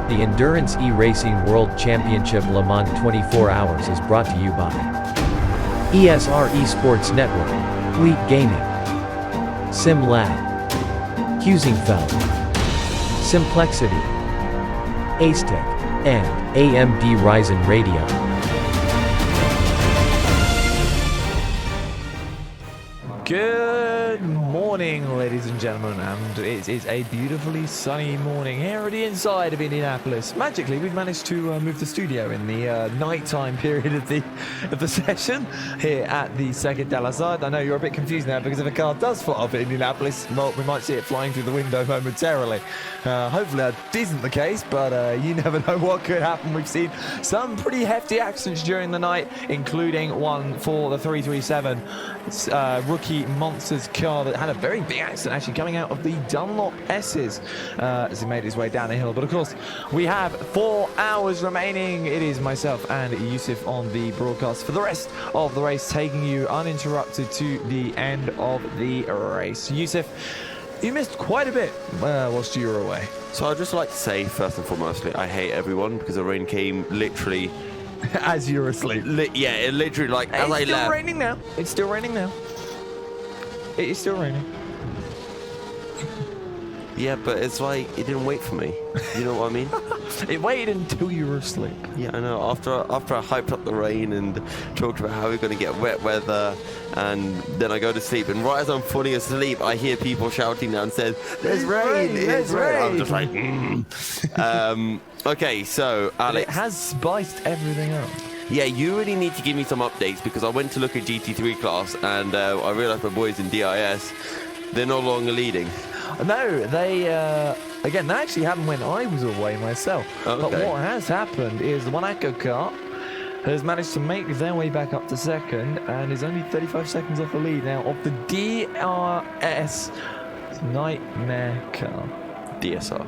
The Endurance E-Racing World Championship Le Mans 24 Hours is brought to you by DSR Esports Network, Fleet Gaming, Sim Lab, Feld, Simplexity, Acetech, and AMD Ryzen Radio. Good morning, ladies and gentlemen, and it is a beautifully sunny morning here at the inside of Indianapolis. Magically, we've managed to move the studio in the nighttime period of the session here at the Second Dallas. I know you're a bit confused now because if a car does fly off at Indianapolis, well, we might see it flying through the window momentarily. Hopefully that isn't the case, but you never know what could happen. We've seen some pretty hefty accidents during the night, including one for the 337 rookie Monsters car that had a very big accident actually coming out of the Dunlop S's as he made his way down the hill. But of course, we have 4 hours remaining. It is myself and Yousuf on the broadcast for the rest of the race, taking you uninterrupted to the end of the race. Yousuf, you missed quite a bit whilst you were away. So I'd just like to say, first and foremost, I hate everyone because the rain came literally as you were asleep. Yeah, it literally, like, as I left. It's still raining now. It's still raining now. It is still raining. Yeah, but it's like, it didn't wait for me. You know what I mean? It waited until you were asleep. Yeah, I know. After I hyped up the rain and talked about how we're going to get wet weather, and then I go to sleep, and right as I'm falling asleep, I hear people shouting downstairs, "There's rain! There's rain!" I'm just like, Okay, so, Alex. It has spiced everything up. Yeah, you really need to give me some updates because I went to look at GT3 class and I realized my boys in DIS, they're no longer leading. No, they actually happened when I was away myself. Okay. But what has happened is the Monaco car has managed to make their way back up to second and is only 35 seconds off the lead now of the DRS Nightmare car. DSR.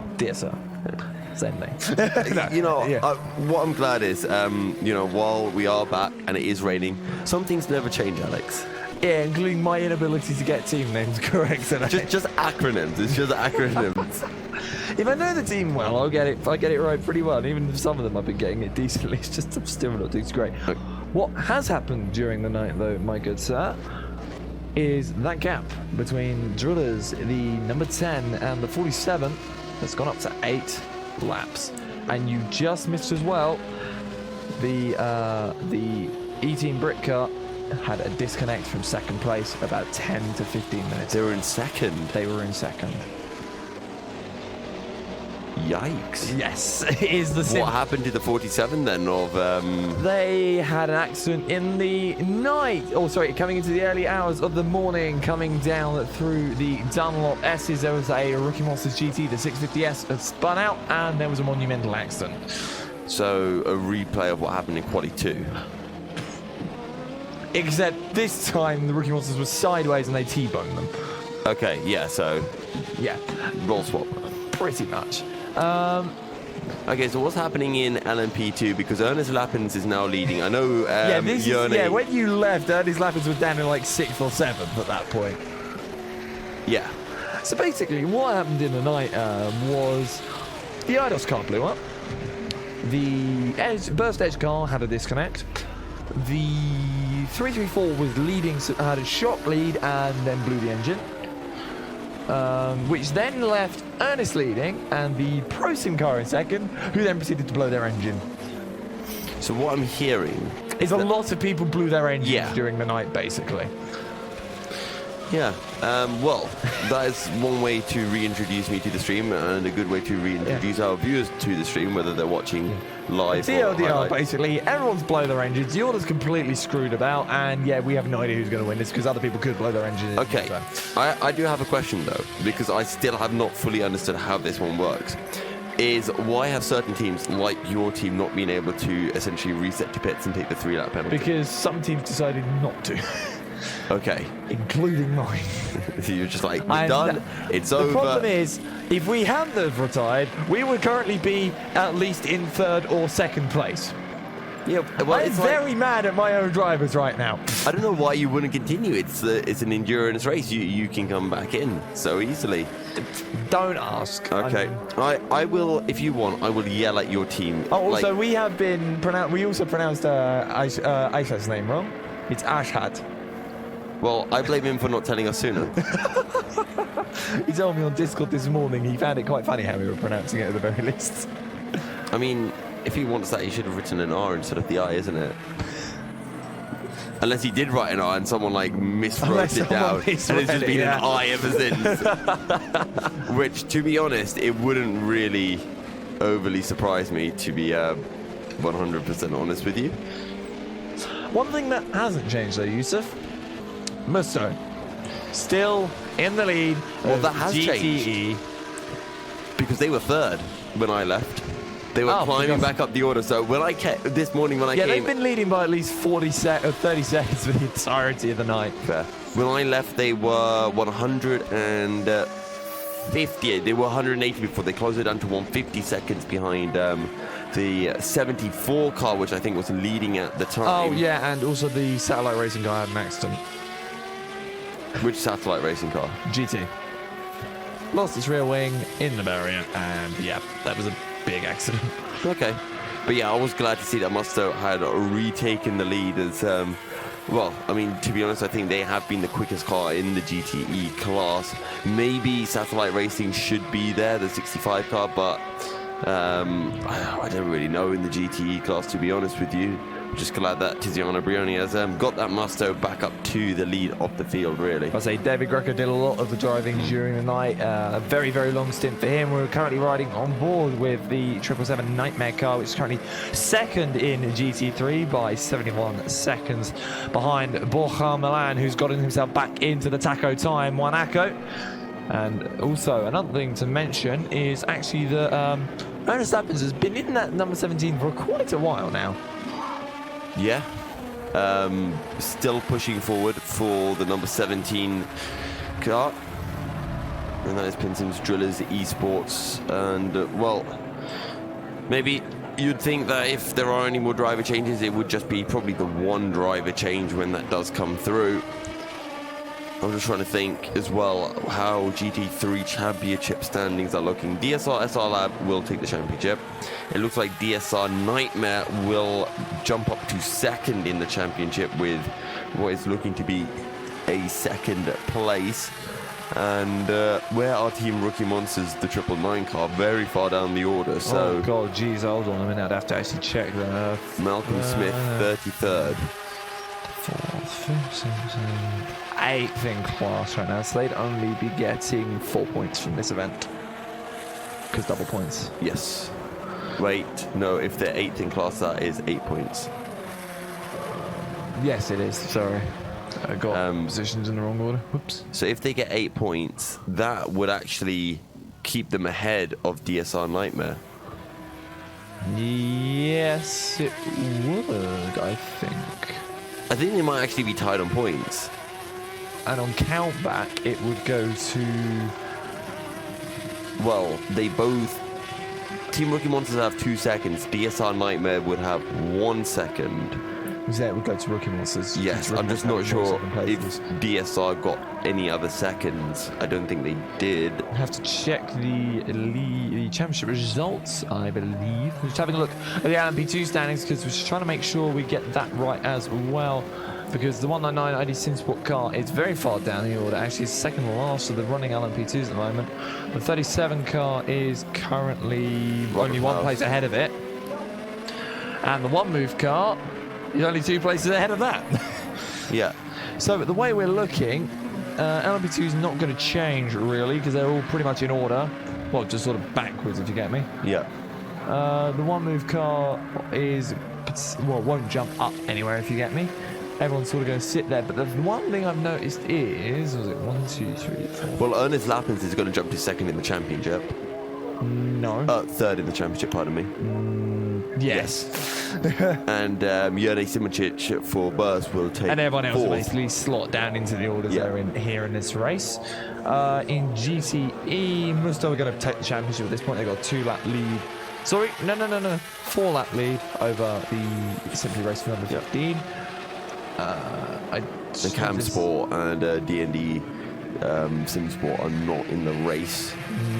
Same thing. No, you know, yeah. What I'm glad is, you know, while we are back and it is raining, some things never change, Alex. Yeah, including my inability to get team names correct today. Just acronyms. It's just acronyms. If I know the team well, I get it right pretty well. Even if some of them I've been getting it decently, it's just I'm still not doing great. Okay. What has happened during the night, though, my good sir, is that gap between Drillers, the number 10, and the 47 has gone up to 8 laps. And you just missed as well the E-Team Brit car had a disconnect from second place about 10 to 15 minutes. They were in second. Yikes. Yes, it is the What happened to the 47 then? They had an accident in the night, coming into the early hours of the morning, coming down through the Dunlop S's. There was a Rookie Monsters GT, the 650S, had spun out, and there was a monumental accident. So, a replay of what happened in Quali 2. Except this time, the Rookie Monsters were sideways and they T-boned them. Okay, yeah, so... Yeah. Roll swap. Pretty much. Okay, so what's happening in LMP2? Because Ernest Lappins is now leading. I know. When you left, Ernest Lappins was down in like 6th or 7th at that point. Yeah. So basically, what happened in the night was the IDOS car blew up. The Burst Edge car had a disconnect. The 334 was leading, so had a shock lead and then blew the engine. Which then left Ernest leading and the ProSim car in second, who then proceeded to blow their engine. So what I'm hearing is a lot of people blew their engines during the night, basically. Yeah, well, that is one way to reintroduce me to the stream and a good way to reintroduce our viewers to the stream, whether they're watching live or TLDR, basically, everyone's blown their engines. The order's completely screwed about, and we have no idea who's going to win this because other people could blow their engines. Okay, I do have a question, though, because I still have not fully understood how this one works. Is why have certain teams, like your team, not been able to essentially reset to pits and take the 3-lap penalty? Because some teams decided not to. Okay. Including mine. So you're just like, we're done, it's over. The problem is, if we hadn't have retired, we would currently be at least in 3rd or 2nd place. Yeah, well, I'm it's very mad at my own drivers right now. I don't know why you wouldn't continue. It's an endurance race. You can come back in so easily. Don't ask. Okay, I will, if you want, I will yell at your team. Oh, also, we also pronounced Aisha's name wrong. It's Ashad. Well, I blame him for not telling us sooner. He told me on Discord this morning he found it quite funny how we were pronouncing it at the very least. I mean, if he wants that, he should have written an R instead of the I, isn't it? Unless he did write an R and someone like miswrote it down, and it's just been an I ever since. Which, to be honest, it wouldn't really overly surprise me, to be 100% honest with you. One thing that hasn't changed though, Yousuf, Musto still in the lead. Well, that has GTE. changed because they were third when I left. They were climbing back up the order. So when this morning when I came, they've been leading by at least 30 seconds for the entirety of the night. Fair. When I left, they were 150. They were 180 before they closed it down to 150 seconds behind the 74 car, which I think was leading at the time. Oh yeah, and also the satellite racing guy had an accident. Which satellite racing car? GT. Lost its rear wing in the barrier, and yeah, that was a big accident. Okay. But yeah, I was glad to see that Musto had retaken the lead as, well, I mean, to be honest, I think they have been the quickest car in the GTE class. Maybe Satellite Racing should be there, the 65 car, but I don't really know in the GTE class, to be honest with you. Just glad that Tiziano Brioni has got that Musto back up to the lead of the field, really. I say David Greco did a lot of the driving during the night. A very, very long stint for him. We're currently riding on board with the 777 Nightmare car, which is currently second in GT3 by 71 seconds behind Borja Milan, who's gotten himself back into the taco time, Monaco. And also, another thing to mention is actually that Ernest Lappins has been in that number 17 for quite a while now. Yeah. Still pushing forward for the number 17 car. And that is PINSIM Drillers Esports. And, well, maybe you'd think that if there are any more driver changes, it would just be probably the one driver change when that does come through. I'm just trying to think as well how GT3 championship standings are looking. DSR SR Lab will take the championship. It looks like DSR Nightmare will jump up to second in the championship with what is looking to be a second place. And where are Team Rookie Monsters, the 999 car, very far down the order. So oh god, geez, hold on a minute, I'd have to actually check that. Malcolm Smith, 33rd. 8th in class right now, so they'd only be getting 4 points from this event. Because double points. Yes. Wait, no, if they're 8th in class, that is 8 points. Yes, it is, sorry. I got positions in the wrong order. Whoops. So if they get 8 points, that would actually keep them ahead of DSR Nightmare. Yes, it would, I think. I think they might actually be tied on points. And on countback, it would go to... Well, they both... Team Rookie Monsters have 2 seconds. DSR Nightmare would have 1 second. So it would go to Rookie Monsters. Yes, I'm just not sure if DSR got any other seconds. I don't think they did. I have to check the championship results, I believe. We're just having a look at the LMP2 standings because we're just trying to make sure we get that right as well. Because the 199 ID SimSport car is very far down the order. Actually, it's second last of the running LMP2s at the moment. The 37 car is currently only 1 place ahead of it. And the one move car is only 2 places ahead of that. Yeah. So the way we're looking, LMP2 is not going to change really because they're all pretty much in order. Well, just sort of backwards, if you get me. Yeah. The one move car is, well, won't jump up anywhere, if you get me. Everyone's sort of going to sit there, but the one thing I've noticed is, was it 1, 2, 3, 4? Well, Ernest Lappins is going to jump to second in the championship. No. Third in the championship, pardon me. Yes. And Jurnej Simoncic for Burst will take and everyone else will fourth. basically slot down into the orders that are in here in this race. In GTE, Musto are going to take the championship at this point. They've got a 2-lap lead Sorry, no. 4-lap lead over the Simply Race number 15. The Cam Sport and D&D Sim Sport are not in the race.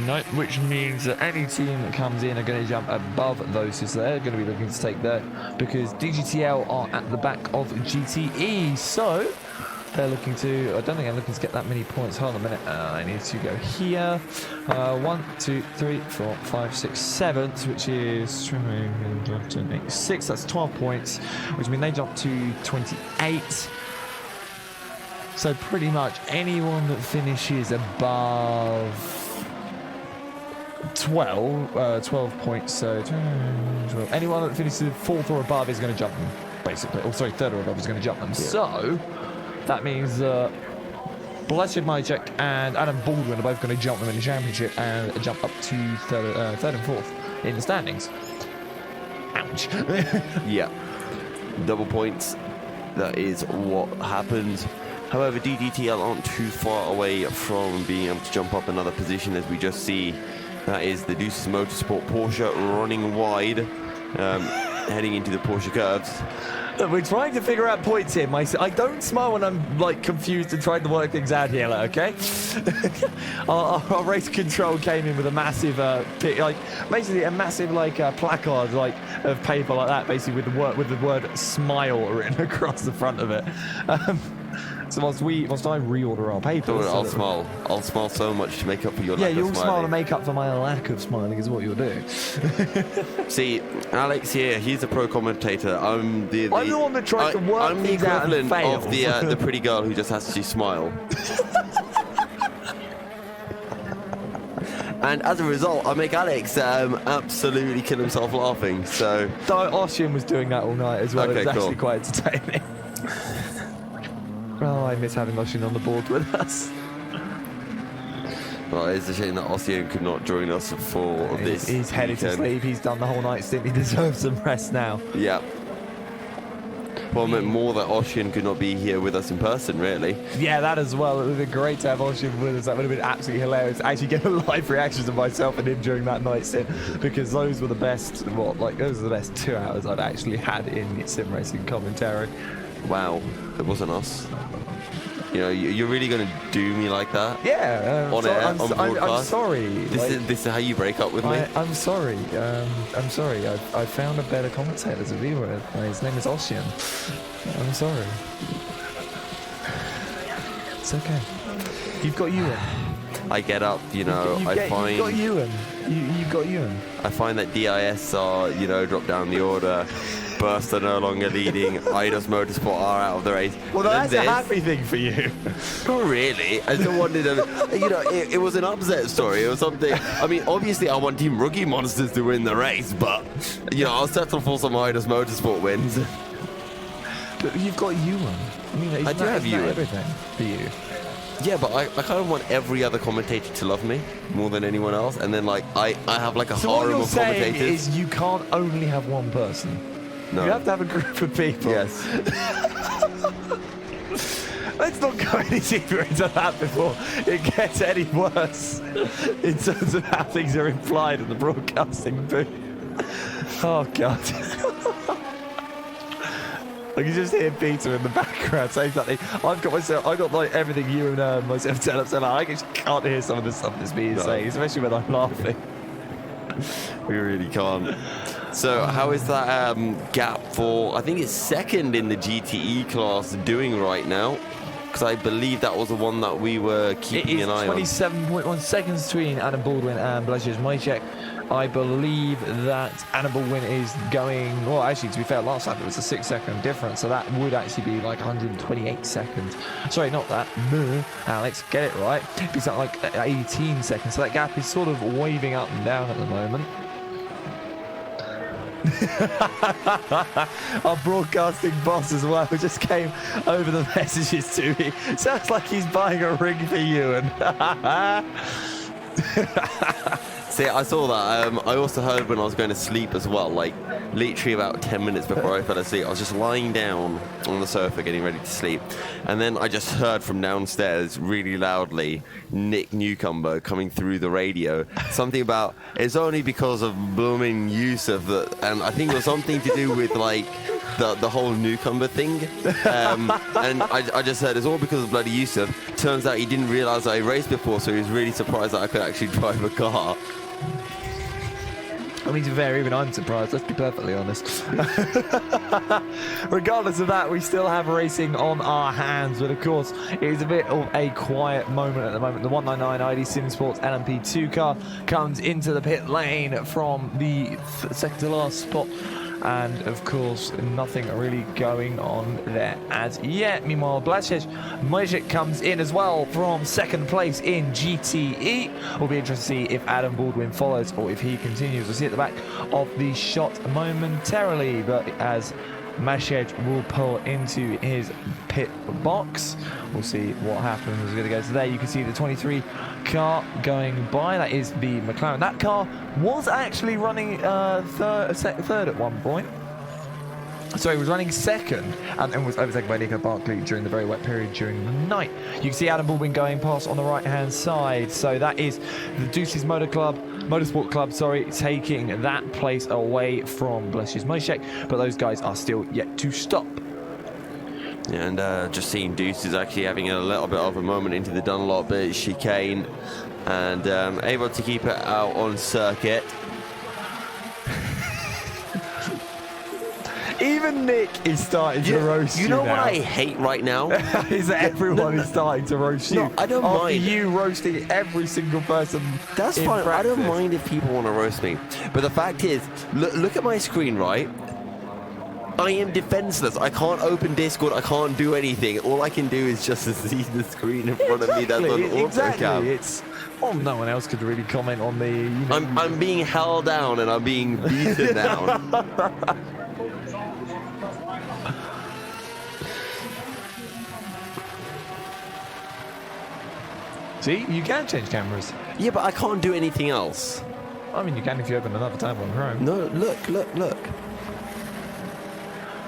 No, which means that any team that comes in are going to jump above those, so they're going to be looking to take that, because DGTL are at the back of GTE, so they're looking to, I don't think I'm looking to get that many points. Hold on a minute, I need to go here. 1, 2, 3, 4, 5, 6, 7, which is 6, that's 12 points, which means they jump to 28. So pretty much anyone that finishes above 12 points, so 12, anyone that finishes 4th or above is going to jump them, basically. Or sorry, 3rd or above is going to jump them. Yeah. So that means Blessed Majek and Adam Baldwin are both going to jump them in the championship and jump up to 3rd and 4th in the standings. Ouch. Yeah. Double points. That is what happens. However, DGTL aren't too far away from being able to jump up another position, as we just see. That is the Dueces Motorsport Porsche running wide, heading into the Porsche curves. We're trying to figure out points here. I don't smile when I'm like confused and trying to work things out here, like, okay? our race control came in with a massive, basically a massive placard of paper like that, basically with the word "smile" written across the front of it. So whilst I reorder our papers, I'll smile so much to make up for your lack of smiling. Yeah, you'll smile to make up for my lack of smiling is what you'll do. See, Alex here, he's a pro commentator. I'm the one that tries to work things out and fails. of the pretty girl who just has to smile. And as a result, I make Alex absolutely kill himself laughing. So Ossian was doing that all night as well. Okay, it was cool. actually quite entertaining. Oh, I miss having Ossian on the board with us. Well, it's a shame that Ossian could not join us for this. He's headed to sleep. He's done the whole night stint. He deserves some rest now. Yeah. Well, I meant more that Ossian could not be here with us in person, really. Yeah, that as well. It would have been great to have Ossian with us. That would have been absolutely hilarious to actually get a live reactions of myself and him during that night stint, because those were the best, those were the best 2 hours I'd actually had in sim racing commentary. Wow, it wasn't us. You know, you're really going to do me like that? Yeah. On air, on broadcast? I'm sorry. This is how you break up with me? I'm sorry. I'm sorry. I found a better commentator to be with. His name is Ossian. I'm sorry. It's okay. You've got Ewan. I get up, you know, You've got Ewan. You've got Ewan. I find that DIS are, drop down the order. Burst are no longer leading. Idos Motorsport are out of the race. Well, that's a happy thing for you. Not really. I just wanted to, it was an upset story. It was something. I mean, obviously, I want Team Rookie Monsters to win the race, but I'll settle for some Idos Motorsport wins. But you've got Ewan. I do have Ewan. Everything for you. Yeah, but I kind of want every other commentator to love me more than anyone else, and then I have a harem of commentators. So what you're saying is you can't only have one person. No. You have to have a group of people. Yes. Let's not go any deeper into that before it gets any worse in terms of how things are implied in the broadcasting booth. Oh, God. I can just hear Peter in the background saying something. I've got everything you and myself set up, so I just can't hear some of the stuff that's being saying, especially when I'm laughing. We really can't. So how is that gap for, I think it's second in the GTE class doing right now? Because I believe that was the one that we were keeping an eye on. 27.1 seconds between Adam Baldwin and Blazers Majek. I believe that Adam Baldwin is going, well, actually, to be fair, last time it was a 6-second difference, so that would actually be 128 seconds. Sorry, not that. No, Alex, get it right. It'd be something like 18 seconds. So that gap is sort of waving up and down at the moment. Our broadcasting boss as well just came over the messages to me. Sounds like he's buying a ring for you. And See, I saw that. I also heard when I was going to sleep as well, like literally about 10 minutes before I fell asleep, I was just lying down on the sofa getting ready to sleep. And then I just heard from downstairs really loudly Nick Newcomber coming through the radio. Something about, it's only because of blooming Yousuf that, and I think it was something to do with like the whole Newcomber thing. And I just said, it's all because of bloody Yousuf. Turns out he didn't realize I raced before, so he was really surprised that I could actually drive a car. I mean, to be fair, even I'm surprised, let's be perfectly honest. Regardless of that, we still have racing on our hands, but of course, it is a bit of a quiet moment at the moment. The 199 iZone Sports LMP2 car comes into the pit lane from the second to last spot. And of course, nothing really going on there as yet. Meanwhile, DSR comes in as well from second place in GTE. We'll be interested to see if Adam Baldwin follows or if he continues. We'll see at the back of the shot momentarily, but as Mashej will pull into his pit box. We'll see what happens. We're going to go to there. You can see the 23 car going by. That is the McLaren. That car was actually running third at one point. So he was running second and was overtaken by Nico Barkley during the very wet period during the night. You can see Adam Baldwin going past on the right-hand side. So that is the Dueces Motorsport Club, taking that place away from Motorsport. But those guys are still yet to stop. Yeah, and just seeing Dueces actually having a little bit of a moment into the Dunlop chicane and able to keep it out on circuit. Even Nick is starting to roast you. You know now. what I hate right now? Is that everyone is starting to roast you. No, I don't After mind. you roasting every single person. That's in fine. practice. I don't mind if people want to roast me. But the fact is, look at my screen, right? I am defenseless. I can't open Discord. I can't do anything. All I can do is just see the screen in front of me. That's on AutoCam. It's no one else could really comment on the. You know, I'm being held down and I'm being beaten down. See, you can change cameras. Yeah, but I can't do anything else. I mean, you can if you open another tab on Chrome. No, look.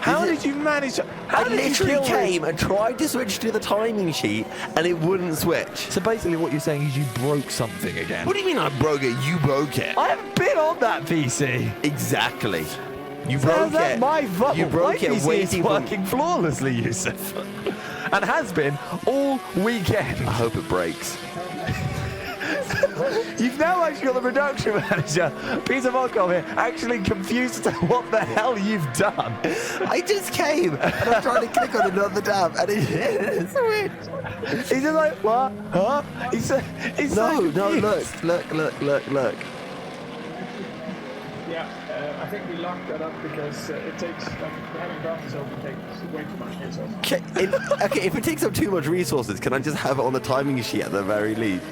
How did you manage? I literally came and tried to switch to the timing sheet, and it wouldn't switch. So basically, what you're saying is you broke something again. What do you mean I broke it? You broke it. I haven't been on that PC. Exactly. You So broke that's it. my fault. You broke my it PC waiting is working flawlessly, Yousuf, and has been all weekend. I hope it breaks. You've now actually got the production manager, Peter Volkov here, actually confused as to what the hell you've done. I just came and I'm trying to click on another tab and it switched. He's just like, what? Huh? He's No, confused. look. Yeah, I think we locked that up because it takes, having graphics open takes way too much resources. Okay, if it takes up too much resources, can I just have it on the timing sheet at the very least?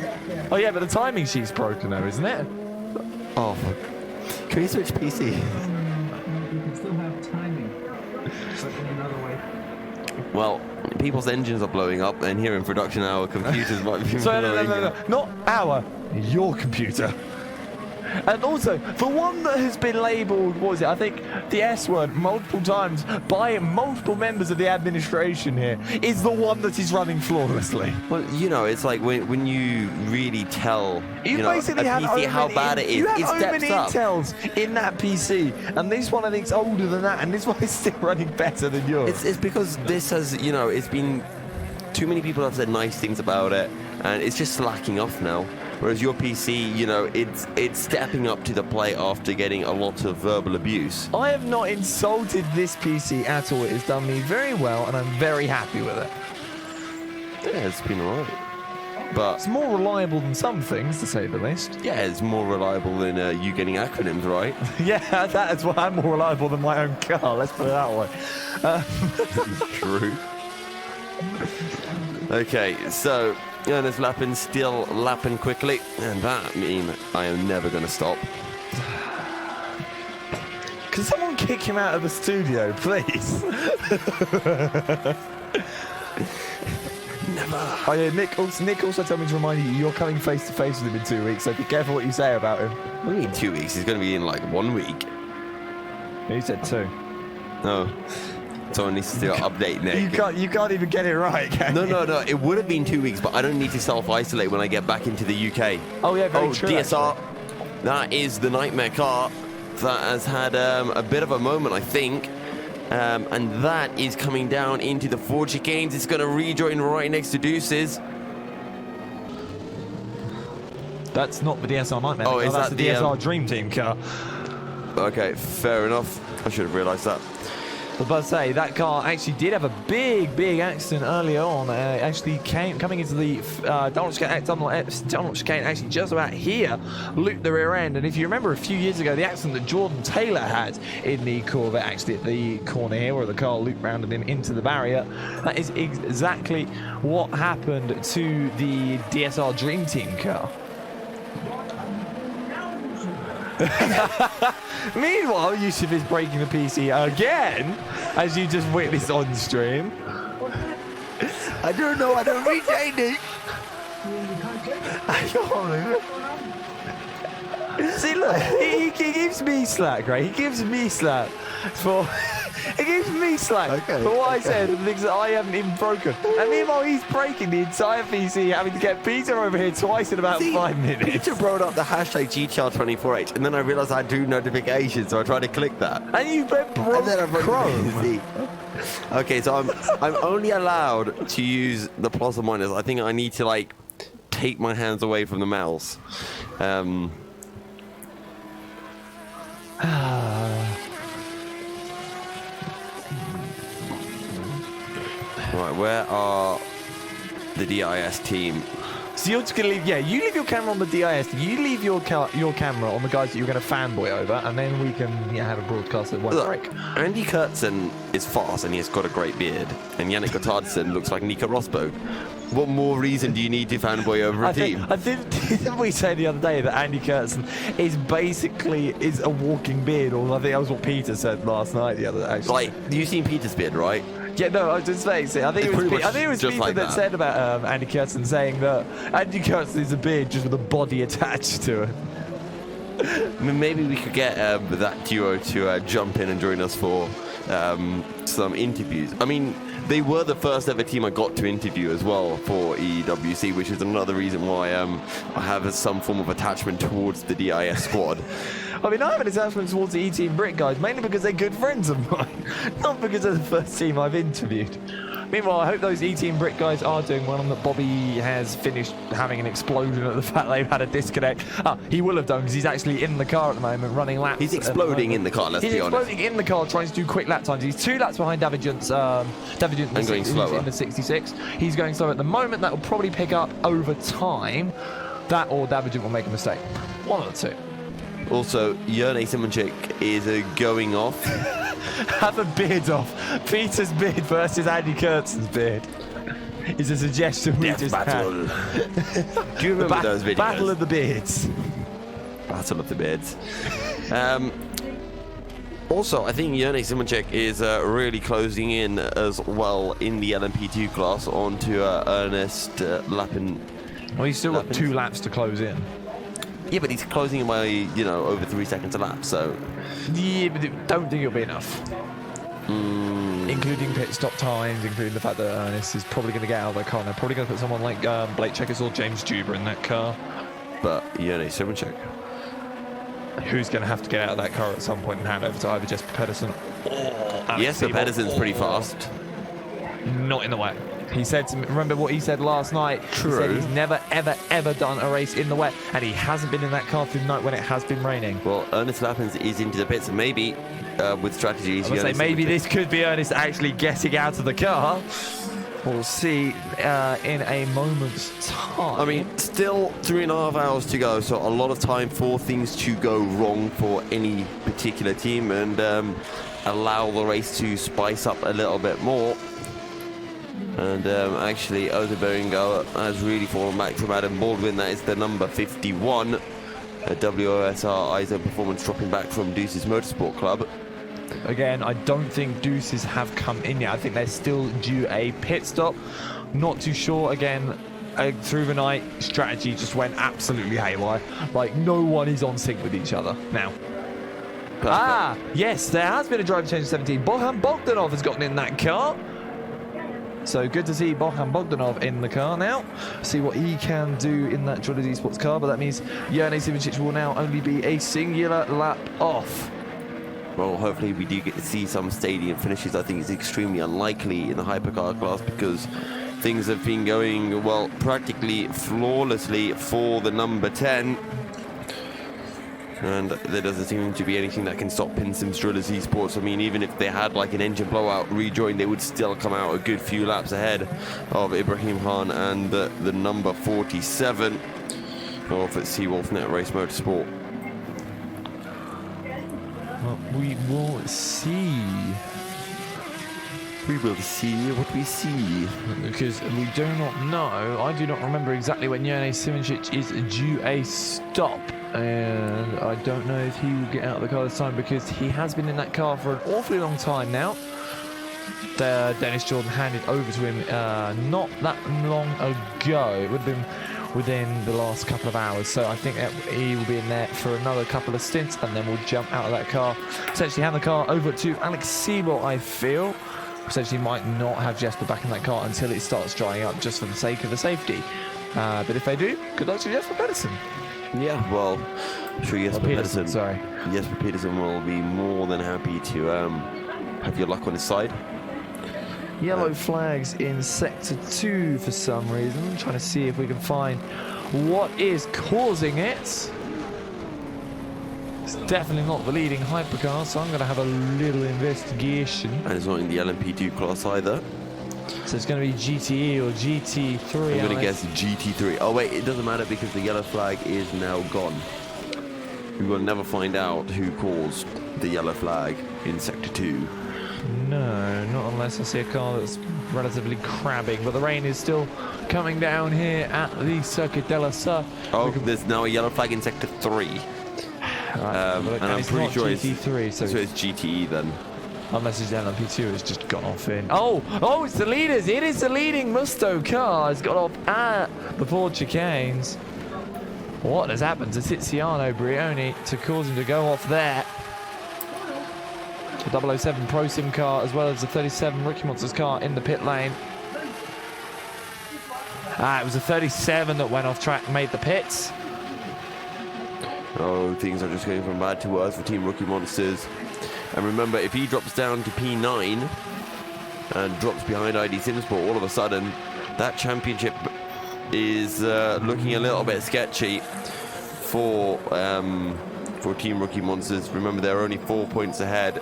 Oh yeah, but the timing sheet's broken though, isn't it? Oh, fuck. Can we switch PC? You can still have timing, but in another way. Well, people's engines are blowing up, and here in production, our computers might be So blowing no, up. not your computer. And also, the one that has been labelled, what was it? I think the S word multiple times by multiple members of the administration here is the one that is running flawlessly. Well, you know, it's like when you really tell a basically have PC how bad it is, you have it steps Omen up. Intels in that PC, and this one I think is older than that, and this one is still running better than yours. It's because this has, it's been too many people have said nice things about it, and it's just slacking off now. Whereas your PC, it's stepping up to the plate after getting a lot of verbal abuse. I have not insulted this PC at all. It has done me very well, and I'm very happy with it. Yeah, it's been alright. But It's more reliable than some things, to say the least. yeah, it's more reliable than you getting acronyms right. Yeah, that's why I'm more reliable than my own car. Let's put it that way. True. Okay, so Ernest Lappin still lapping quickly, and that means I am never going to stop. Can someone kick him out of the studio, please? Never. Oh yeah, Nick also told me to remind you, you're coming face to face with him in 2 weeks, so be careful what you say about him. What do you mean 2 weeks? He's going to be in like 1 week. He said 2. No. Someone needs to still update Nick. You can't even get it right, can you? No. It would have been 2 weeks, but I don't need to self-isolate when I get back into the UK. Oh yeah, very true. DSR. Actually. That is the Nightmare car that has had a bit of a moment, I think. And that is coming down into the Ford chicanes. It's going to rejoin right next to Dueces. That's not the DSR Nightmare. Oh, is that's that the DSR Dream Team car? Okay, fair enough. I should have realised that. I was about to say, that car actually did have a big accident earlier on. Actually coming into the Donald chicane, actually just about here, looped the rear end. And if you remember a few years ago, the accident that Jordan Taylor had in the Corvette, actually at the corner here, where the car looped round and then into the barrier, that is exactly what happened to the DSR Dream Team car. Meanwhile, Yousuf is breaking the PC again, as you just witnessed on stream. I don't know. I don't read Danish. See, look, he gives me slack, right? He gives me slack for. He gives me slack for what I said and things that I haven't even broken. And meanwhile, he's breaking the entire PC, having to get Peter over here twice in about 5 minutes. Peter brought up the hashtag GTR24H, and then I realised I do notifications, so I tried to click that. And you broke Chrome. Okay, so I'm only allowed to use the plus or minus. I think I need to like take my hands away from the mouse. Right, where are the DIS team? So you're just going to leave, you leave your camera on the DIS, you leave your camera on the guys that you're going to fanboy over, and then we can have a broadcast that won't break. Andy Kurtzen is fast and he's got a great beard, and Yannick Gottardson looks like Nico Rosberg. What more reason do you need to fanboy over a team? Didn't we say the other day that Andy Kurtzen is a walking beard, or I think that was what Peter said last night the other day, actually. Like, you've seen Peter's beard, right? Yeah, no, I was just saying. I think it was Peter like that said about Andy Kurtzen, saying that Andy Kurtzen is a beard just with a body attached to it. I mean, maybe we could get that duo to jump in and join us for some interviews. I mean, they were the first ever team I got to interview as well for EEWC, which is another reason why I have some form of attachment towards the DIS squad. I mean, I have an attachment towards the E-Team Brit guys, mainly because they're good friends of mine, not because they're the first team I've interviewed. Meanwhile, I hope those E-Team Brit guys are doing well and that Bobby has finished having an explosion at the fact they've had a disconnect. He will have done, because he's actually in the car at the moment, running laps. He's exploding in the car, let's be honest. He's exploding in the car, trying to do quick lap times. He's 2 laps behind Davigent and going slower. In the 66. He's going slower at the moment. That will probably pick up over time. That or Davigent will make a mistake. One of the two. Also, Jörne Simonchik is going off. Have a beard off. Peter's beard versus Andy Kurtzen's beard is a suggestion we just battle. had. Do you remember those videos? Battle of the Beards. Battle of the Beards. Also, I think Jörne Simonchik is really closing in as well in the LMP2 class onto Ernest Lappin. Well, he's still got 2 laps to close in. Yeah, but he's closing in by, over 3 seconds a lap, so... Yeah, but don't think it'll be enough. Including pit stop times, including the fact that Ernest is probably going to get out of that car. They're probably going to put someone like Blake Checkers or James Juber in that car. But Jörne Simonchik, who's going to have to get out of that car at some point and hand over to either Jesper Pedersen or Alex Yes, but Pedersen's pretty fast. Not in the wet. He said to me, remember what he said last night? True. He said he's never, ever done a race in the wet, and he hasn't been in that car through the night when it has been raining. Well, Ernest Lappins is into the pits, and maybe with strategies... Maybe this could be Ernest actually getting out of the car. We'll see in a moment's time. I mean, still 3.5 hours to go, so a lot of time for things to go wrong for any particular team, and allow the race to spice up a little bit more. And actually, Otto Berenguer has really fallen back from Adam Baldwin. That is the number 51. WOSR iZone Performance dropping back from Dueces Motorsport Club. Again, I don't think Dueces have come in yet. I think they're still due a pit stop. Not too sure. Again, through the night, strategy just went absolutely haywire. Like, no one is on sync with each other now. Yes, there has been a driver change 17. Bohan Bogdanov has gotten in that car. So good to see Bohan Bogdanov in the car now. See what he can do in that Drillers Esports car, but that means Yousuf Simincic will now only be a singular lap off. Well, hopefully we do get to see some stadium finishes. I think it's extremely unlikely in the hypercar class because things have been going, well, practically flawlessly for the number 10. And there doesn't seem to be anything that can stop PINSIM Drillers Esports. I mean, even if they had like an engine blowout rejoin, they would still come out a good few laps ahead of Ibrahim Khan and the number 47 of Seawolf Net Race Motorsport. Well, we will see. We will see what we see. Because we do not know. I do not remember exactly when Yousuf Simincic is due a stop. And I don't know if he will get out of the car this time because he has been in that car for an awfully long time now. Dennis Jordan handed over to him not that long ago. It would have been within the last couple of hours. So I think that he will be in there for another couple of stints and then we'll jump out of that car. Essentially hand the car over to Alex Siebel, I feel. Essentially might not have Jesper back in that car until it starts drying up just for the sake of the safety. But if they do, good luck to Jesper Pedersen. Yeah, well, I'm sure Jesper Pedersen. Sorry. Jesper Pedersen will be more than happy to have your luck on his side. Yellow flags in Sector 2 for some reason. I'm trying to see if we can find what is causing it. It's definitely not the leading hypercar, so I'm going to have a little investigation. And it's not in the LMP2 class either. So it's going to be GTE or GT3. I'm going to guess GT3. Oh wait, it doesn't matter because the yellow flag is now gone. We will never find out who caused the yellow flag in Sector 2. No, not unless I see a car that's relatively crabbing. But the rain is still coming down here at the Circuit de la Sur. Oh, there's now a yellow flag in Sector 3. And I'm pretty sure GT3, so it's GTE then. Unless it's LMP2 has just got off in. Oh, it's the leaders. It is the leading Musto car. It's got off at the Ford chicanes. What has happened to Tiziano Brioni to cause him to go off there? The 007 Pro Sim car as well as the 37 Rookie Monsters car in the pit lane. It was a 37 that went off track and made the pits. Oh, things are just going from bad to worse for Team Rookie Monsters. And remember, if he drops down to P9 and drops behind iDSim Sport, all of a sudden, that championship is looking a little bit sketchy for Team Rookie Monsters. Remember, they're only 4 points ahead.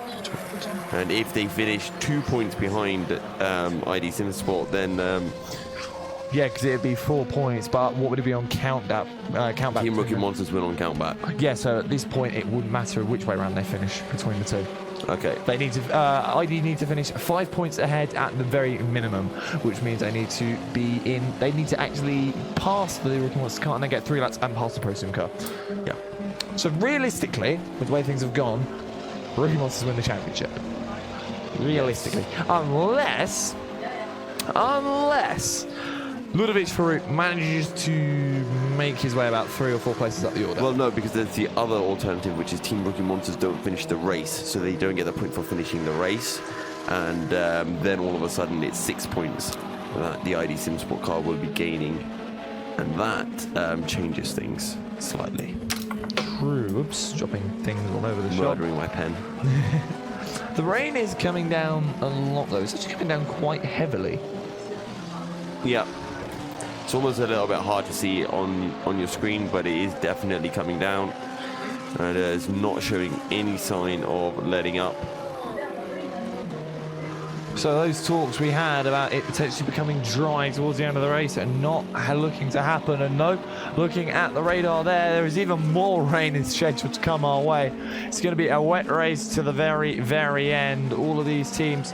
And if they finish 2 points behind iDSim Sport, then... yeah, because it'd be 4 points, but what would it be on countback? Team Rookie Monsters win on countback. Yeah, so at this point, it wouldn't matter which way around they finish between the two. Okay. They need to, ID need to finish 5 points ahead at the very minimum, which means they need to be in, they need to actually pass the Rookie Monsters car and then get 3 laps and pass the Pro Sim car. Yeah. So realistically, with the way things have gone, Rookie Monsters win the championship. Realistically. Yes. Unless Ludovic Farouk manages to make his way about 3 or 4 places up the order. Well, no, because there's the other alternative, which is Team Rookie Monsters don't finish the race, so they don't get the point for finishing the race, and then all of a sudden it's 6 points that the iDSim Sport car will be gaining, and that changes things slightly. True. Oops, dropping things all over the shop. Murdering my pen. The rain is coming down a lot, though. It's actually coming down quite heavily. Yeah. It's almost a little bit hard to see on your screen, but it is definitely coming down. And it is not showing any sign of letting up. So those talks we had about it potentially becoming dry towards the end of the race are not looking to happen. And no, looking at the radar there is even more rain is scheduled to come our way. It's going to be a wet race to the very, very end. All of these teams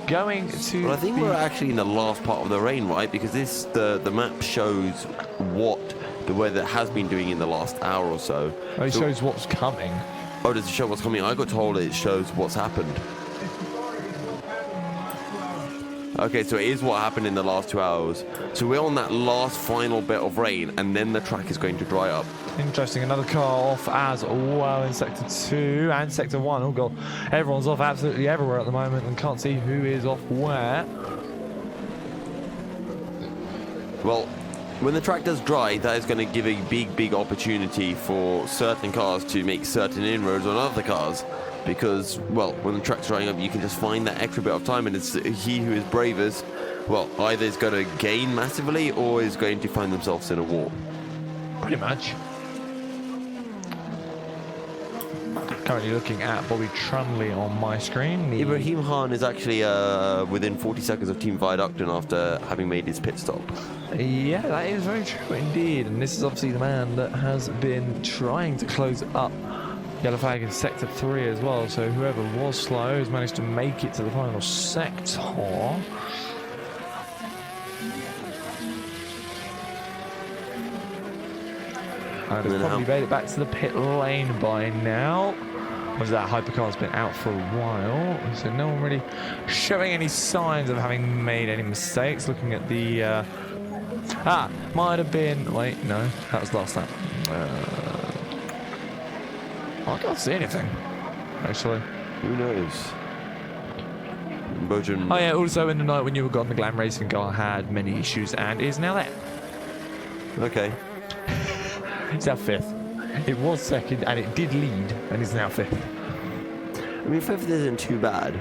going to... Well, I think we're actually in the last part of the rain, right? Because the map shows what the weather has been doing in the last hour or so. Oh, it shows what's coming. Oh, does it show what's coming? I got told it shows what's happened. Okay, so it is what happened in the last 2 hours. So we're on that last final bit of rain, and then the track is going to dry up. Interesting, another car off as well in Sector 2 and Sector 1. Oh god, everyone's off absolutely everywhere at the moment and can't see who is off where. Well, when the track does dry, that is going to give a big opportunity for certain cars to make certain inroads on other cars. Because, well, when the track's drying up, you can just find that extra bit of time, and it's he who is bravest, well, either is going to gain massively or is going to find themselves in a war. Pretty much. Currently looking at Bobby Trunley on my screen. Ibrahim Khan is actually within 40 seconds of Team Viaducton after having made his pit stop. Yeah, that is very true indeed. And this is obviously the man that has been trying to close up yellow flag in Sector 3 as well. So whoever was slow has managed to make it to the final sector. And has probably made it back to the pit lane by now. Was that hypercar's been out for a while, so no one really showing any signs of having made any mistakes. Looking at the might have been, wait, no, that was last lap. I can't see anything, actually. Who knows? Bojan. Oh yeah, also in the night when you were gone, the Glam Racing car had many issues and is now there. Okay. It's now 5th. It was 2nd and it did lead and is now 5th. I mean, 5th isn't too bad.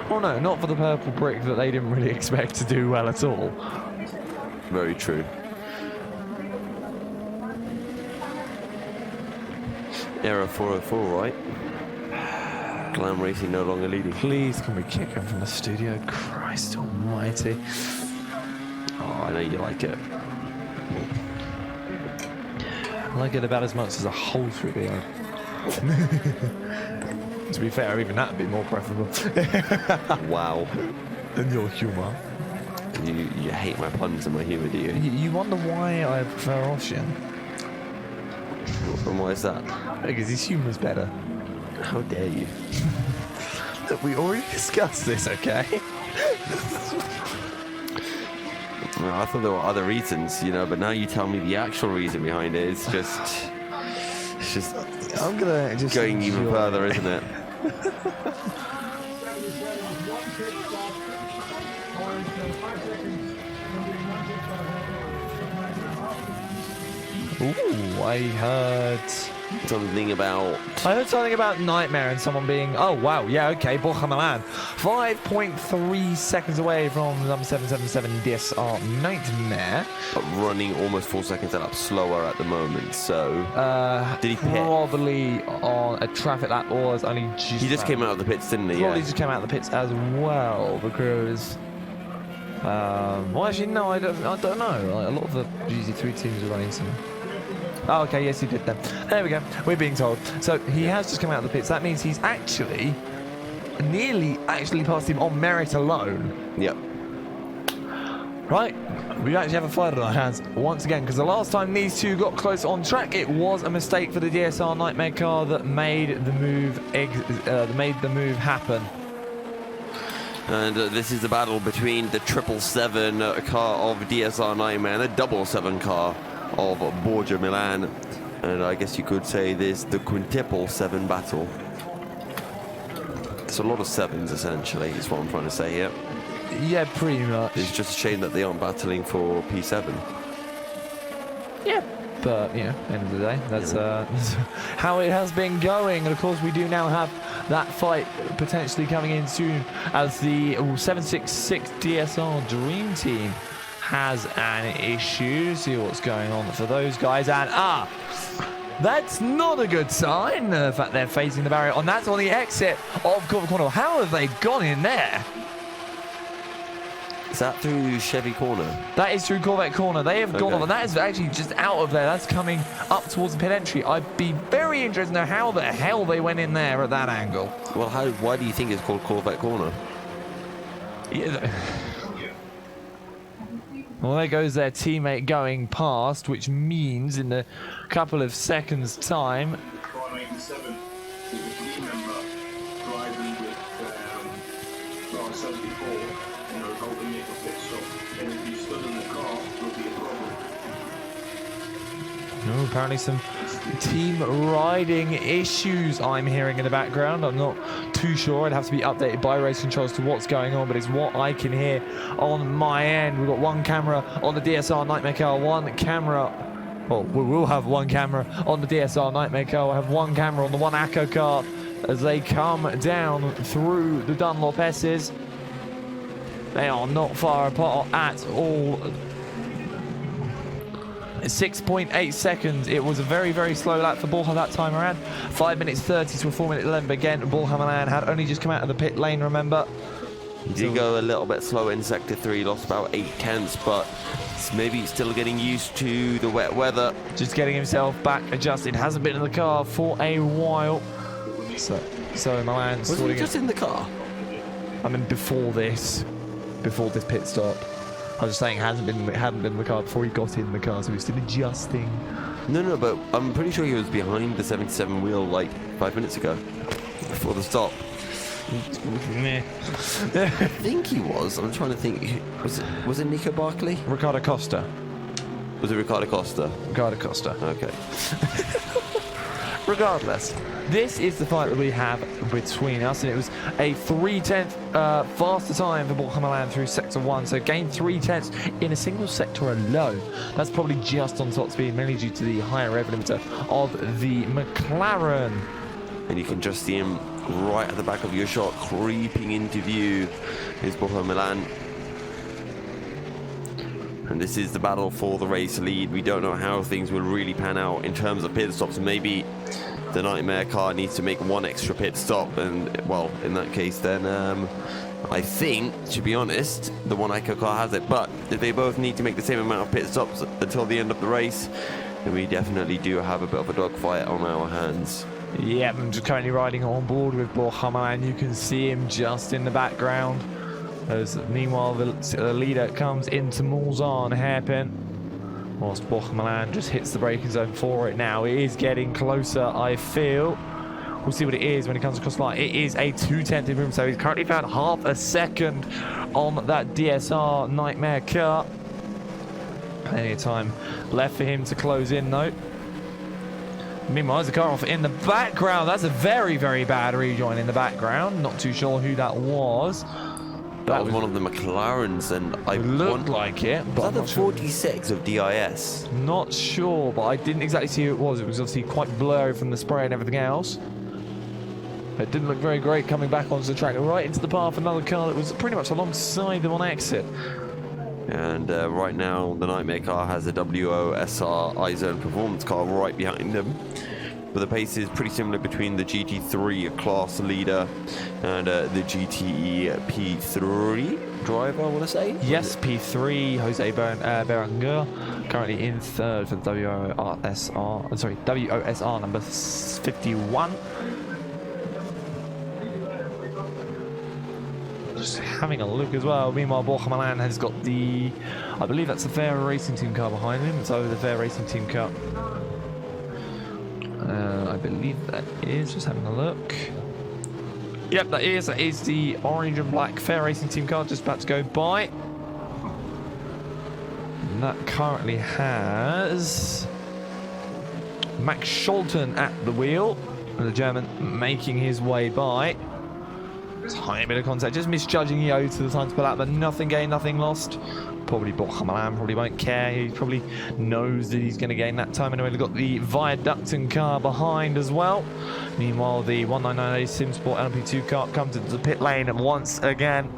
Oh no, not for the purple brick that they didn't really expect to do well at all. Very true. Error 404, right? Glam Racing no longer leading. Please, can we kick him from the studio? Christ almighty. Oh, I know you like it. I like it about as much as a hole through the eye. To be fair, even that would be more preferable. Wow. And your humour. You hate my puns and my humour, do you? You wonder why I prefer Oshin? And why is that? Because his humour's better. How dare you? Look, we already discussed this, okay? Well, I thought there were other reasons, you know, but now you tell me the actual reason behind it. It's just I'm gonna just going even further, isn't it? Ooh, I heard something about Nightmare and someone being, oh wow, yeah, okay, Borja Milan 5.3 seconds away from number 777 DSR Nightmare, running almost 4 seconds a lap slower at the moment. So did he pit? Probably on a traffic lap, or was only just he just came out of the pits, didn't he? Probably just came out of the pits as well, because well, actually no, I don't know. Like, a lot of the GZ3 teams are running some. Oh, okay, yes, he did then. There we go. We're being told. So he has just come out of the pits. That means he's actually nearly passed him on merit alone. Yep. Right. We actually have a fight on our hands once again, because the last time these two got close on track, it was a mistake for the DSR Nightmare car that made the move happen. And this is the battle between the 777 car of DSR Nightmare and the 777 car of Borja Milan, and I guess you could say this the quintuple 7 battle. It's a lot of 7s essentially, is what I'm trying to say here. Yeah, pretty much. It's just a shame that they aren't battling for P7. Yeah, but you know, end of the day, that's how it has been going. And of course, we do now have that fight potentially coming in soon, as the 766 DSR Dream Team has an issue. See what's going on for those guys, and that's not a good sign. The fact they're facing the barrier, and that's on the exit of Corvette Corner. How have they gone in there? Is that through Chevy Corner? That is through Corvette Corner. They have gone off, and that is actually just out of there. That's coming up towards the pit entry. I'd be very interested to know how the hell they went in there at that angle. Well, why do you think it's called Corvette Corner? Yeah. Well, there goes their teammate going past, which means in a couple of seconds' time. apparently some team riding issues I'm hearing in the background. I'm not too sure. I'd have to be updated by race control as to what's going on, but it's what I can hear on my end. We've got one camera on the DSR Nightmare car, one camera. Well, we will have one camera on the DSR Nightmare car. We'll have one camera on the one Acco car as they come down through the Dunlop S's. They are not far apart at all. 6.8 seconds. It was a very, very slow lap for Borja that time around. 5 minutes 30 to a 4-minute 11. But again, Borja Milan had only just come out of the pit lane, remember. He did go a little bit slow in Sector 3, lost about 8/10, but maybe still getting used to the wet weather. Just getting himself back adjusted. Hasn't been in the car for a while. So Milan was he just in the car? I mean, before this pit stop. I was just saying, hadn't been in the car before he got in the car, so he's still adjusting. No, but I'm pretty sure he was behind the 77 wheel like 5 minutes ago, before the stop. I think he was. I'm trying to think. Was it Nico Barkley? Ricardo Costa. Was it Ricardo Costa? Ricardo Costa. Okay. Regardless, this is the fight that we have between us, and it was a 3/10 faster time for Borja Milan through Sector 1, so gained 3/10 in a single sector alone. That's probably just on top speed, mainly due to the higher rev limiter of the McLaren. And you can just see him right at the back of your shot, creeping into view, is Borja Milan. And this is the battle for the race lead. We don't know how things will really pan out in terms of pit stops. Maybe the Nightmare car needs to make one extra pit stop, and well, in that case then I think, to be honest, the one Ico car has it. But if they both need to make the same amount of pit stops until the end of the race, then we definitely do have a bit of a dogfight on our hands. Yeah, I'm just currently riding on board with Borja Milan. You can see him just in the background. As meanwhile, the leader comes into Mulsanne hairpin. Whilst Borja Milan just hits the braking zone for it now. It is getting closer, I feel. We'll see what it is when it comes across the line. It is a 2/10 improvement, so he's currently found half a second on that DSR Nightmare car. Plenty of time left for him to close in, though. Meanwhile, there's a car off in the background. That's a very, very bad rejoin in the background. Not too sure who that was. That was one of the McLarens, and I looked like it. But was that the 46 of DIS? Not sure, but I didn't exactly see who it was. It was obviously quite blurry from the spray and everything else. It didn't look very great coming back onto the track, right into the path. Another car that was pretty much alongside them on exit. And right now, the Nightmare car has a WOSR iZone performance car right behind them. But the pace is pretty similar between the GT3 class leader and the GTE P3 driver, I want to say. Yes, P3, Jose Berenguer, currently in third for the WOSR number 51. Just having a look as well. Meanwhile, Borja Milan has got the, I believe that's the Fair Racing Team car behind him. It's over the Fair Racing Team car. I believe that is, just having a look. Yep, that is the orange and black Fair Racing Team car just about to go by. And that currently has Max Scholten at the wheel. The German making his way by. Tiny bit of contact, just misjudging Yo to the time to pull out, but nothing gained, nothing lost. Probably Borja Milan probably won't care. He probably knows that he's going to gain that time anyway. They've got the Viaducting car behind as well. Meanwhile, the 1998 SimSport LMP2 car comes into the pit lane and once again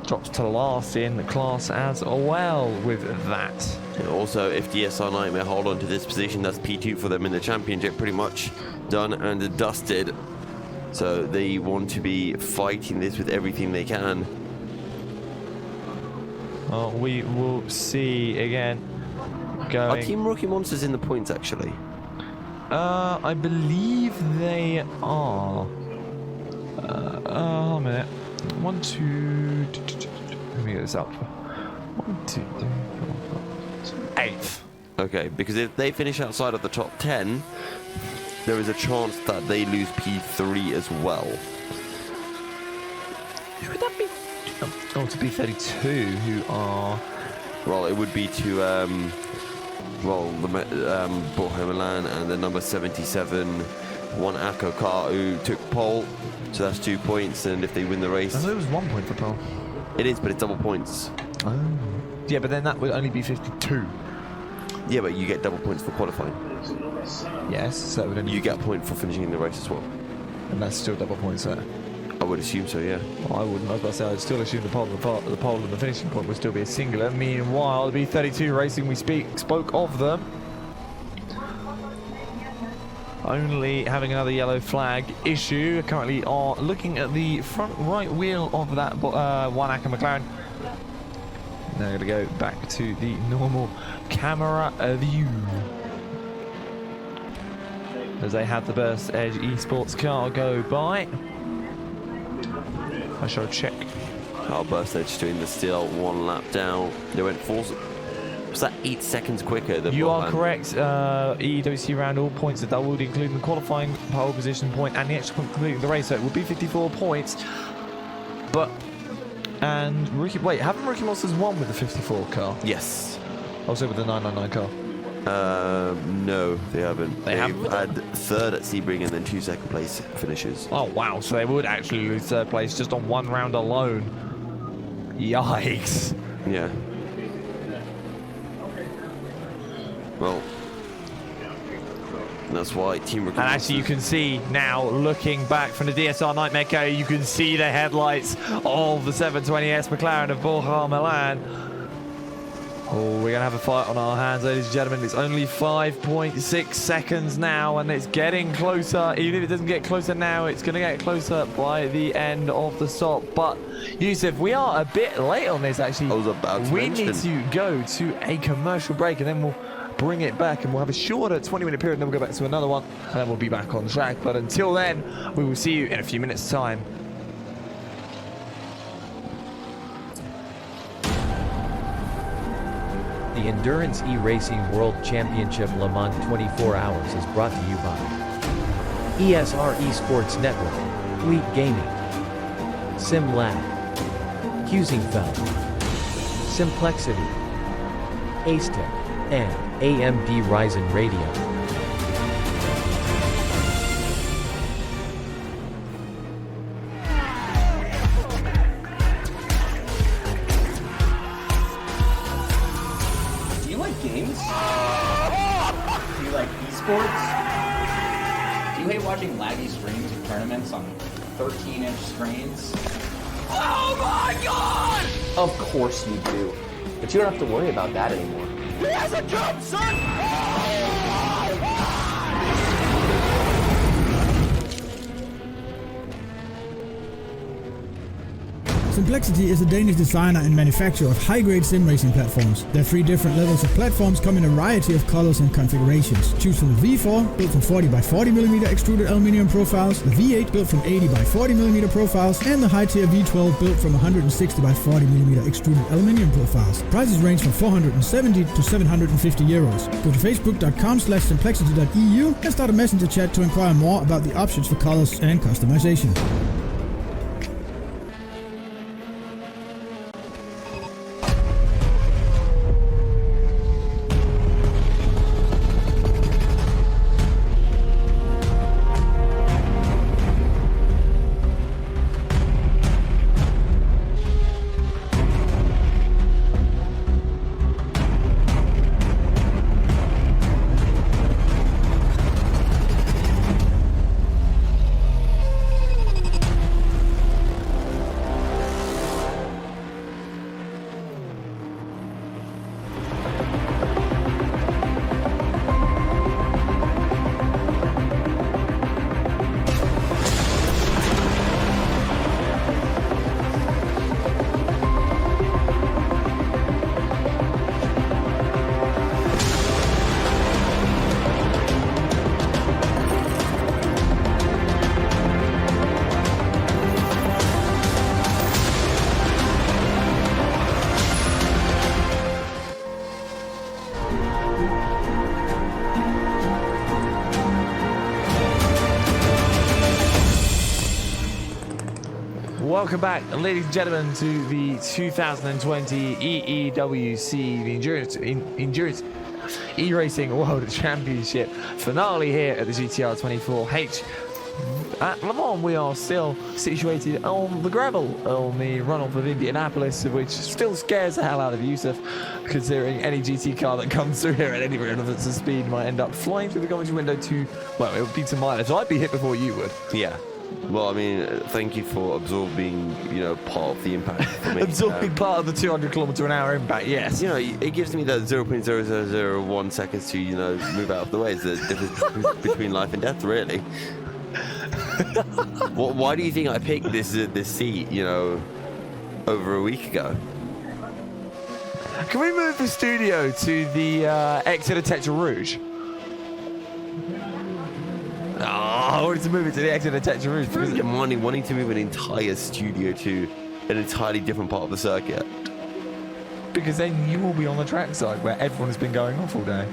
drops to last in the class as well with that. And also, if DSR Nightmare hold on to this position, that's P2 for them in the championship, pretty much done and dusted. So they want to be fighting this with everything they can. Well, we will see again. Are Team Rookie Monsters in the points, actually? I believe they are. A minute. 1, 2. Let me get this out. 1, 2, 3, 4, 5, 6. 8th. Okay, because if they finish outside of the top 10, there is a chance that they lose P3 as well. Who would that be? Oh, to P32, who are... Well, it would be to well, the Bin-Suhayl Milan and the number 77, one Akko car who took pole. So that's 2 points, and if they win the race, I thought it was 1 point for pole. it is, but it's double points. Oh. Yeah, but then that would only be 52. Yeah, but you get double points for qualifying. Yes, so that would only You get a point for finishing in the race as well. and that's still double points there. I would assume so, yeah. Well, I wouldn't. I was about to say I'd still assume the pole and the finishing point would still be a singular. Meanwhile, the B32 Racing, we spoke of them. Only having another yellow flag issue. Currently are looking at the front right wheel of that one Akko McLaren. Now going to go back to the normal camera view. As they have the Burst Edge Esports car go by. I shall check. Our Burst Edge doing the still 1 lap down. They went 4. Was that 8 seconds quicker than You are Botman? correct. EEWC round all points that would include the qualifying pole position point and the extra point completing the race. So it would be 54 points. But and Rookie, wait, haven't Rookie Monsters won with the 54 car? Yes. Also with the 999 car. No, they haven't. They They've haven't? had 3rd at Sebring and then 2 second place finishes. Oh wow! So they would actually lose 3rd place just on 1 round alone. Yikes! Yeah. Well, that's why Team And actually, you can see now, looking back from the DSR Nightmare car, you can see the headlights of the 720S McLaren of Bin-Suhayl Milan. Oh, we're going to have a fight on our hands, ladies and gentlemen. It's only 5.6 seconds now, and it's getting closer. Even if it doesn't get closer now, it's going to get closer by the end of the stop. But, Yousuf, we are a bit late on this, actually. I was about to We mention. need to go to a commercial break, and then we'll bring it back, and we'll have a shorter 20-minute period, and then we'll go back to another one, and then we'll be back on track. But until then, we will see you in a few minutes' time. The Endurance E-Racing World Championship Le Mans 24 Hours is brought to you by ESR Esports Network, Fleet Gaming, Sim Lab, Yousuf, Simplexity, Acetech, and AMD Ryzen Radio. Do you like games? Do you like esports? Do you hate watching laggy streams of tournaments on 13-inch screens? Oh my god! Of course you do. But you don't have to worry about that anymore. He has a jump, son! Simplexity is a Danish designer and manufacturer of high-grade sim racing platforms. Their 3 different levels of platforms come in a variety of colors and configurations. Choose from the V4, built from 40 by 40mm extruded aluminium profiles, the V8 built from 80 by 40mm profiles, and the high-tier V12 built from 160 by 40mm extruded aluminium profiles. Prices range from 470 to 750 euros. Go to facebook.com/simplexity.eu and start a messenger chat to inquire more about the options for colors and customization. Welcome back, ladies and gentlemen, to the 2020 EEWC, the Endurance E-Racing World Championship finale here at the GTR 24H. At Le Mans, we are still situated on the gravel on the runoff of Indianapolis, which still scares the hell out of Yousuf, considering any GT car that comes through here at any relevance of speed might end up flying through the commentary window to, well, it would be to mileage. I'd be hit before you would. Yeah. Well, I mean, thank you for absorbing, you know, part of the impact for me. Absorbing part of the 200 kilometre an hour impact, yes. You know, it gives me that 0.0001 seconds to, you know, move out of the way. It's the difference between life and death, really. Why do you think I picked this seat, you know, over a week ago? Can we move the studio to the exit of Tetra Rouge? Oh, I wanted to move it to the exit of Tetra Rouge because Your money wanting to move an entire studio to an entirely different part of the circuit. Because then you will be on the trackside where everyone has been going off all day.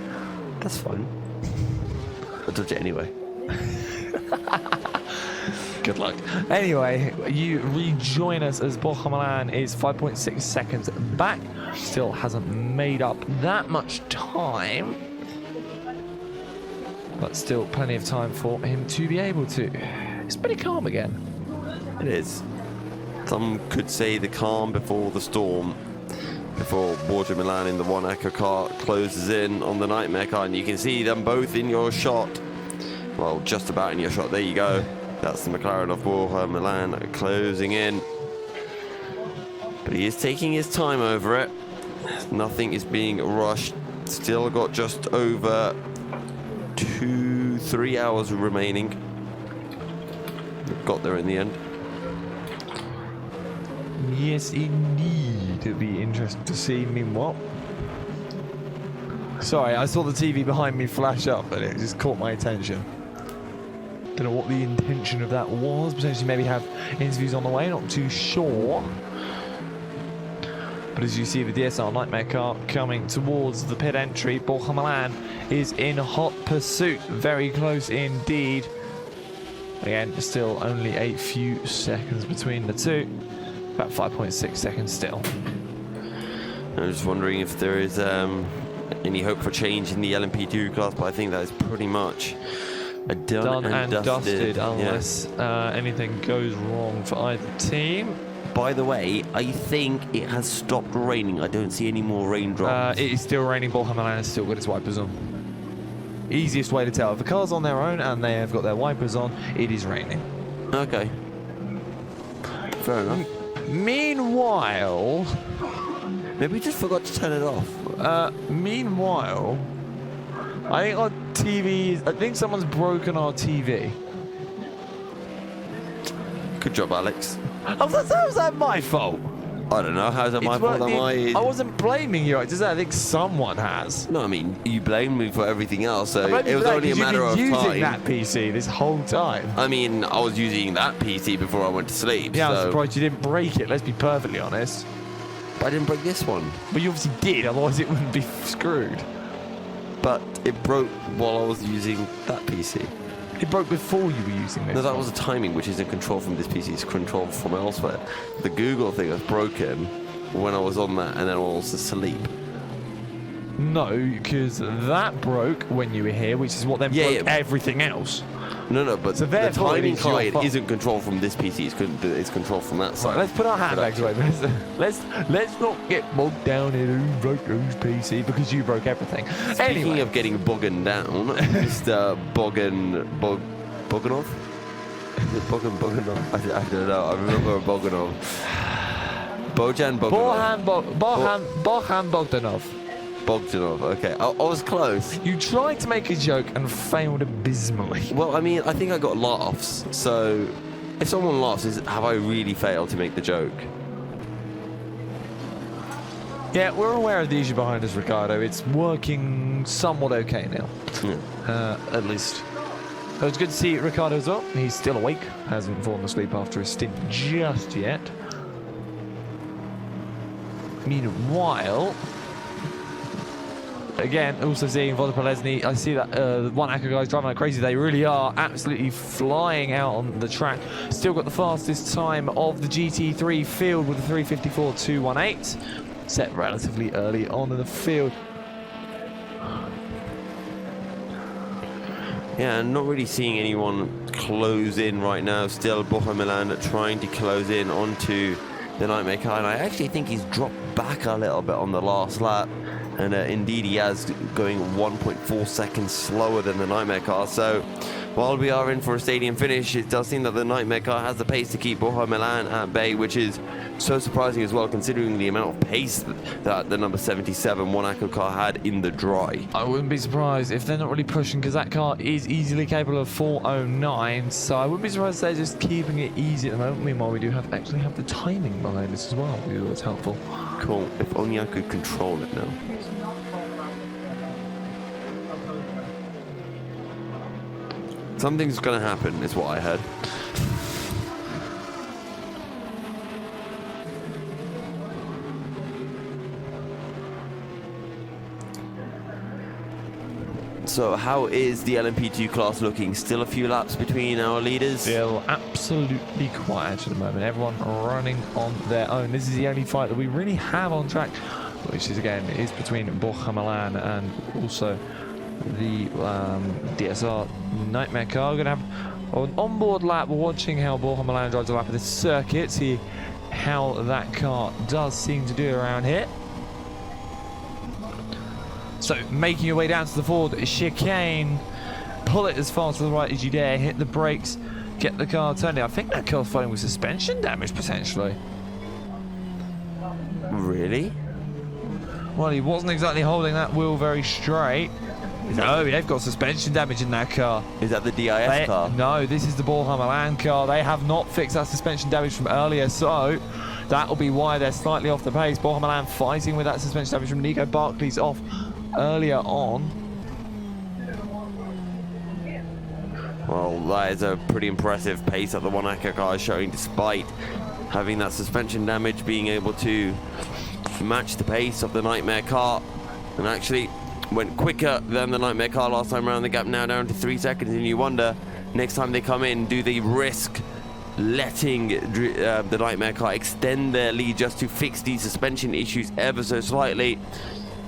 That's fine. I'll touch it anyway. Good luck. Anyway, you rejoin us as Borja Milan is 5.6 seconds back. Still hasn't made up that much time. But still plenty of time for him to be able to. It's pretty calm again. It is. Some could say the calm before the storm. Before Borja Milan in the one Echo car closes in on the Nightmare car, and you can see them both in your shot. Well, just about in your shot. There you go. That's the McLaren of Borja Milan closing in. But he is taking his time over it. Nothing is being rushed. Still got just over 2-3 hours remaining. Got there in the end. Yes, indeed. It'll be interesting to see. Meanwhile, sorry, I saw the TV behind me flash up and it just caught my attention. Don't know what the intention of that was. Potentially maybe have interviews on the way, not too sure. But as you see the DSR Nightmare car coming towards the pit entry, Borja Milan is in hot pursuit. Very close indeed. Again, still only a few seconds between the two. About 5.6 seconds still. I'm just wondering if there is any hope for change in the LMP2 class, but I think that is pretty much a done and dusted unless anything goes wrong for either team. By the way, I think it has stopped raining. I don't see any more raindrops. It is still raining. Borja Milan has still got his wipers on. Easiest way to tell. If the car's on their own and they have got their wipers on, it is raining. Okay. Fair enough. Meanwhile... Maybe we just forgot to turn it off. Meanwhile... I think our TV... I think someone's broken our TV. Good job, Alex. How's that my fault? I don't know. How's that my fault? I wasn't blaming you. I think someone has. No, I mean, you blamed me for everything else, so it was only a matter of time. You've been using that PC this whole time. I mean, I was using that PC before I went to sleep. Yeah, so. I'm surprised you didn't break it, let's be perfectly honest. But I didn't break this one. But you obviously did, otherwise it wouldn't be screwed. But it broke while I was using that PC. It broke before you were using this. No, that was the timing, which isn't controlled from this PC, it's controlled from elsewhere. The Google thing was broken when I was on that and then I was asleep. No, because that broke when you were here, which is what then broke everything else. No, but so the timing guide isn't controlled from this PC, it's controlled from that side. Right, let's put our handbags away. Let's not get bogged down in who broke whose PC because you broke everything. Speaking of getting bogged down, Mr. Bogdanov? Is it Bogdanov? I don't know, I remember Bogdanov. Bojan Bogdanov. Bojan Bogdanov. Bogdanov, okay. I was close. You tried to make a joke and failed abysmally. Well, I mean, I think I got laughs. So, if someone laughs, have I really failed to make the joke? Yeah, we're aware of the issue behind us, Ricardo. It's working somewhat okay now. Yeah. At least. So it's good to see Ricardo as well. He's still awake. Hasn't fallen asleep after a stint just yet. Meanwhile... Again, also seeing Wojciech Polesny, I see that one Echo guys driving like crazy. They really are absolutely flying out on the track. Still got the fastest time of the GT3 field with a 3:54.218. Set relatively early on in the field. Yeah, and not really seeing anyone close in right now. Still, Bin-Suhayl trying to close in onto the Nightmare car, and I actually think he's dropped back a little bit on the last lap. And indeed he has, going 1.4 seconds slower than the Nightmare car. So while we are in for a stadium finish, it does seem that the Nightmare car has the pace to keep Bin-Suhayl at bay, which is so surprising as well, considering the amount of pace that the number 77 Monaco car had in the dry. I wouldn't be surprised if they're not really pushing, because that car is easily capable of 409, so I wouldn't be surprised if they're just keeping it easy at the moment. Meanwhile, we do actually have the timing behind this as well, which is helpful. Cool. If only I could control it now. Something's gonna happen, is what I heard. So how is the LMP2 class looking? Still a few laps between our leaders? Still absolutely quiet at the moment. Everyone running on their own. This is the only fight that we really have on track, which is again is between Bin-Suhayl and also the DSR Nightmare car. We're going to have an onboard lap. We're watching how Bin-Suhayl drives a lap of this circuit, see how that car does seem to do around here. So making your way down to the forward chicane, pull it as far to the right as you dare, hit the brakes, get the car turning. I think that car's fighting with suspension damage potentially. Really? Well, he wasn't exactly holding that wheel very straight. No, they've got suspension damage in that car. Is that the DIS car? No, this is the Bin-Suhayl car. They have not fixed that suspension damage from earlier, so that will be why they're slightly off the pace. Bin-Suhayl fighting with that suspension damage from Nico Barkley's off earlier on. Well, that is a pretty impressive pace that the Monaco car is showing, despite having that suspension damage, being able to match the pace of the Nightmare car, and actually went quicker than the Nightmare car last time around. The gap now down to 3 seconds, and you wonder, next time they come in, do they risk letting the Nightmare car extend their lead just to fix these suspension issues ever so slightly?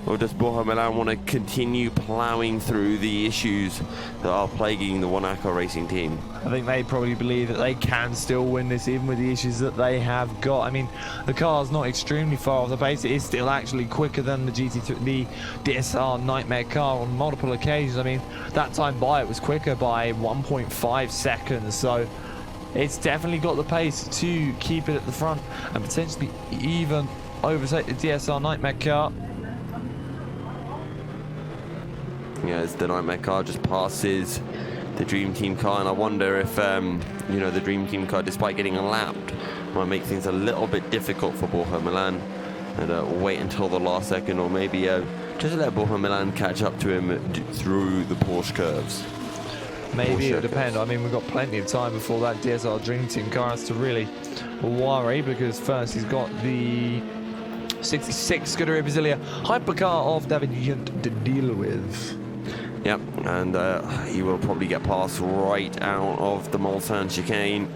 Or does Bin-Suhayl want to continue ploughing through the issues that are plaguing the Monaco racing team? I think they probably believe that they can still win this, even with the issues that they have got. I mean, the car's not extremely far off the pace. It is still actually quicker than the DSR Nightmare car on multiple occasions. I mean, that time by it was quicker by 1.5 seconds. So it's definitely got the pace to keep it at the front and potentially even overtake the DSR Nightmare car. Yeah, as the Nightmare car just passes the Dream Team car, and I wonder if you know, the Dream Team car, despite getting lapped, might make things a little bit difficult for Bin-Suhayl, and wait until the last second, or maybe just let Bin-Suhayl catch up to him through the Porsche curves. Maybe it'll depend. I mean, we've got plenty of time before that DSR Dream Team car has to really worry, because first he's got the 66 Scuderia Brasilia hypercar of David Yunt to deal with. Yep, and he will probably get past right out of the Mulsanne chicane,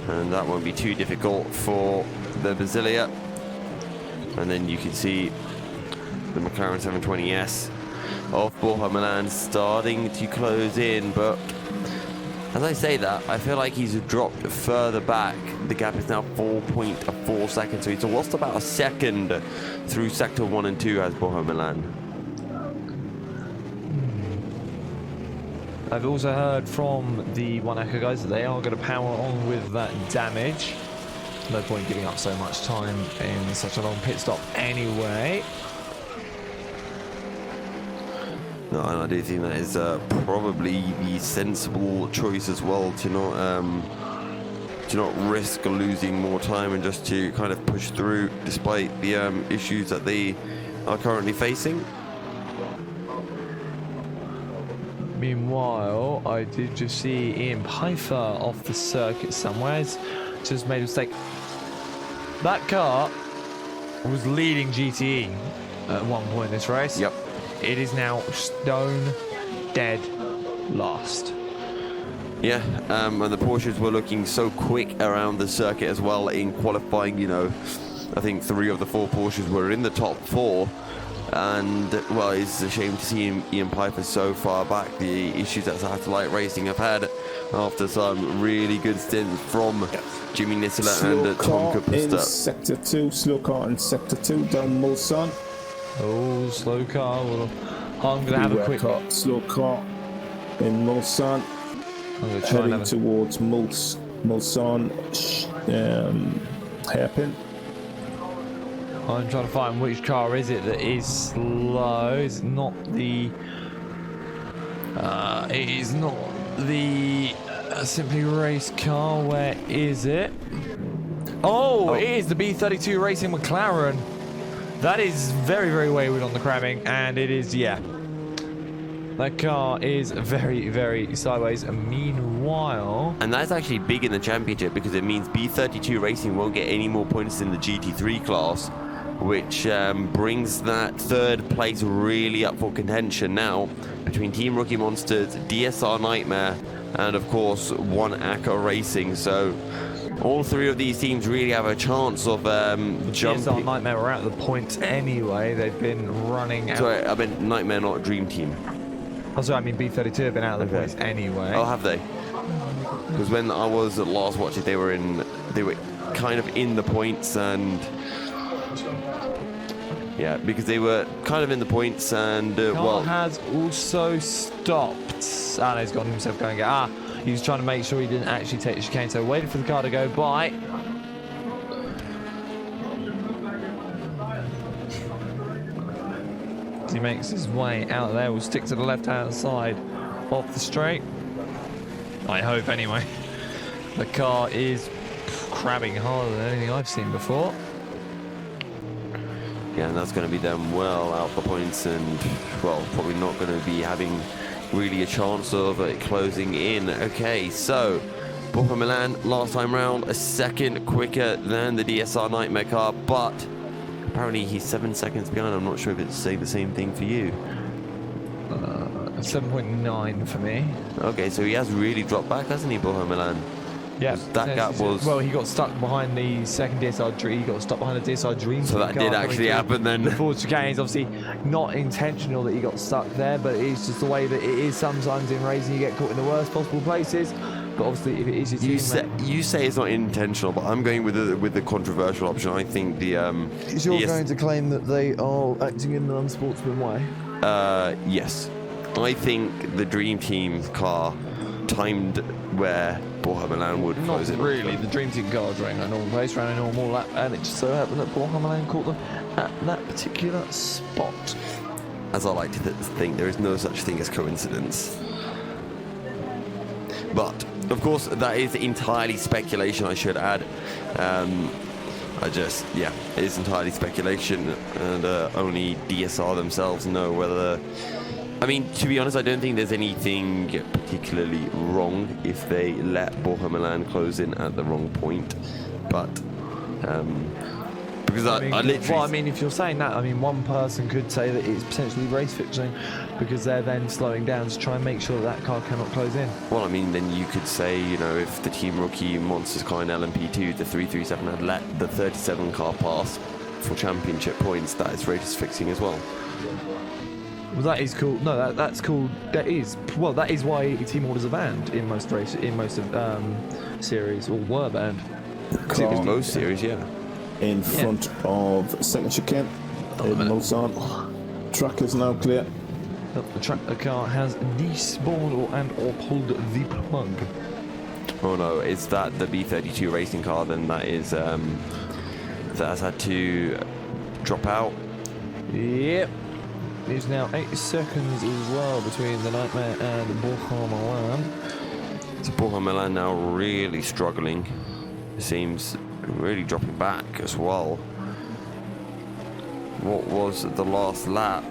and that won't be too difficult for the Brasilia. And then you can see the McLaren 720S of Bin-Suhayl starting to close in, but as I say that, I feel like he's dropped further back. The gap is now 4.4 seconds, so he's lost about a second through sector 1 and 2 as Bin-Suhayl. I've also heard from the Monaco guys that they are going to power on with that damage. No point giving up so much time in such a long pit stop anyway. No, and I do think that is probably the sensible choice as well, to not risk losing more time and just to kind of push through despite the issues that they are currently facing. Meanwhile, I did just see Ian Pfeiffer off the circuit somewhere. Just made a mistake. That car was leading GTE at one point in this race. Yep. It is now stone dead last. Yeah, and the Porsches were looking so quick around the circuit as well in qualifying. You know, I think 3 of the 4 Porsches were in the top 4. And well, it's a shame to see Ian Piper so far back. The issues that Satellite Racing have had after some really good stints from Jimmy Nisula and Tom in Kapusta. sector 2, slow car in sector 2 down Mulsanne. Oh, slow car. Well, I'm going to have a quick... Slow car in Mulsanne. I'm going to try heading towards Mulsanne hairpin. I'm trying to find which car is it that is slow. It's not the... it is not the Simply Race car. Where is it? Oh, it is the B32 Racing McLaren. That is very, very wayward on the cramming, and it is, yeah. That car is very, very sideways. Meanwhile... And that's actually big in the championship because it means B32 Racing won't get any more points in the GT3 class, which brings that third place really up for contention now between Team Rookie Monsters, DSR Nightmare, and of course One Acca Racing. So all three of these teams really have a chance of jumping. DSR Nightmare were out of the points anyway. They've been running out. Sorry, I meant Nightmare, not Dream Team. Oh, sorry, I mean B32 have been out of the points anyway. Oh, have they? Because when I was last watching, they were kind of in the points, and yeah, because they were kind of in the points, and Car has also stopped. Ah, no, he's got himself going. He was trying to make sure he didn't actually take the chicane, so waited for the car to go by. As he makes his way out there, we'll stick to the left-hand side of the straight. I hope, anyway. The car is crabbing harder than anything I've seen before. yeah, and that's going to be them well out the points, and well, probably not going to be having really a chance of it closing in. Okay, so Borja Milan last time round a second quicker than the DSR Nightmare car, but apparently he's 7 seconds behind. I'm not sure if it's saying the same thing for you. 7.9 for me. Okay, so he has really dropped back, hasn't he, Borja Milan? Yeah, that gap was... Well, he got stuck behind the second DSR Dream. He got stuck behind the DSR Dream. So that did actually happen then. The forward chicane is obviously not intentional that he got stuck there, but it's just the way that it is sometimes in racing. You get caught in the worst possible places. But obviously, if it is your teammate... You say it's not intentional, but I'm going with the controversial option. I think the... You're going to claim that they are acting in an unsportsman way? Yes. I think the Dream Team car timed where Borja Milan would close it. Not really. The Dream Team car was running a normal pace, ran a normal lap, and it just so happened that Borja Milan caught them at that particular spot. As I like to think, there is no such thing as coincidence. But, of course, that is entirely speculation, I should add. Yeah, it is entirely speculation, and only DSR themselves know whether... I mean, to be honest, I don't think there's anything particularly wrong if they let Borja Milan close in at the wrong point. But, because I literally... Well, I mean, if you're saying that, I mean, one person could say that it's potentially race fixing because they're then slowing down to try and make sure that car cannot close in. Well, I mean, then you could say, you know, if the Team Rookie Monsters car in LMP2, the 337 had let the 37 car pass for championship points, that is race fixing as well. Well, that is cool. No, that's cool. That is why team orders are banned in most series, or were banned. In most series, yeah. In front of second chicane in Mulsanne. Track is now clear. The car has despawned or pulled the plug. Oh no, is that the B32 racing car then that is that has had to drop out? Yep. There's now 8 seconds as well between the Nightmare and Borja Milan. So Borja Milan now really struggling. It seems really dropping back as well. What was the last lap?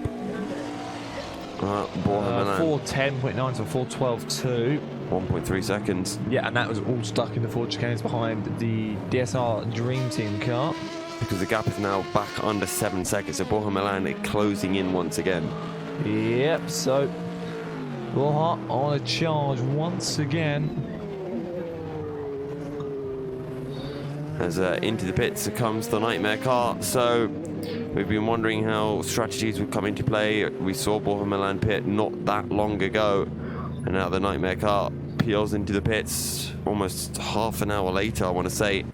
Borja Milan 4:10.9 to 4:12.2. 1.3 seconds. Yeah, and that was all stuck in the forward chicanes behind the DSR Dream Team car. Because the gap is now back under 7 seconds, so Borja Milan closing in once again. Yep, so Borja on a charge once again. As into the pits comes the Nightmare car, so We've been wondering how strategies would come into play. We saw Borja Milan pit not that long ago, and now the Nightmare car peels into the pits almost half an hour later, I want to say.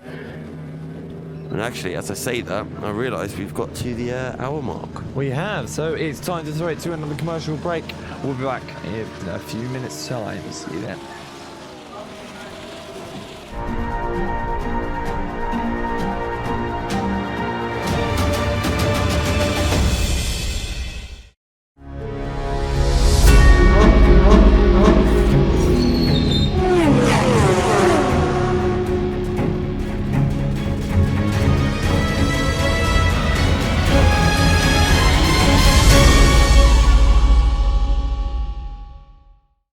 And actually, as I say that, I realise we've got to the hour mark. We have, so it's time to throw it to another commercial break. We'll be back in a few minutes' time. See you then.